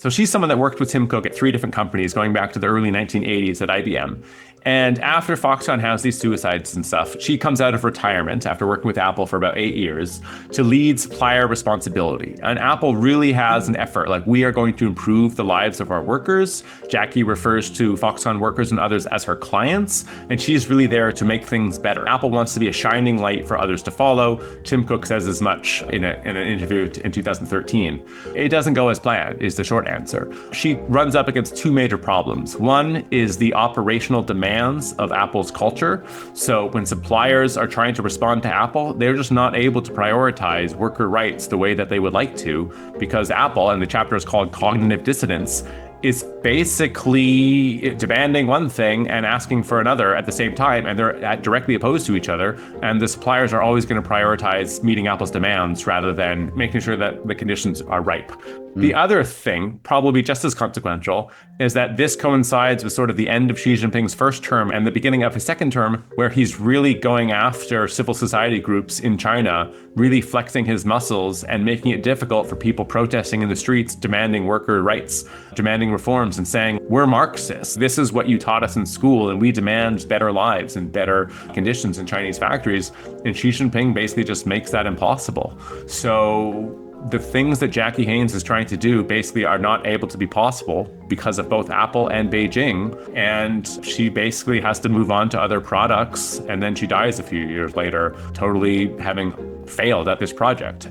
So she's someone that worked with Tim Cook at 3 different companies going back to the early 1980s at IBM. And after Foxconn has these suicides and stuff, she comes out of retirement after working with Apple for about 8 years to lead supplier responsibility. And Apple really has an effort, like, we are going to improve the lives of our workers. Jackie refers to Foxconn workers and others as her clients, and she's really there to make things better. Apple wants to be a shining light for others to follow. Tim Cook says as much in an interview in 2013. It doesn't go as planned, is the short answer. She runs up against 2 major problems. One is the operational demands of Apple's culture. So when suppliers are trying to respond to Apple, they're just not able to prioritize worker rights the way that they would like to, because Apple, and the chapter is called Cognitive Dissonance, is basically demanding one thing and asking for another at the same time, and they're directly opposed to each other. And the suppliers are always going to prioritize meeting Apple's demands rather than making sure that the conditions are ripe. The other thing, probably just as consequential, is that this coincides with sort of the end of Xi Jinping's first term and the beginning of his second term, where he's really going after civil society groups in China, really flexing his muscles and making it difficult for people protesting in the streets, demanding worker rights, demanding reforms, and saying, we're Marxists. This is what you taught us in school, and we demand better lives and better conditions in Chinese factories. And Xi Jinping basically just makes that impossible. So the things that Jackie Haynes is trying to do basically are not able to be possible because of both Apple and Beijing. And she basically has to move on to other products. And then she dies a few years later, totally having failed at this project.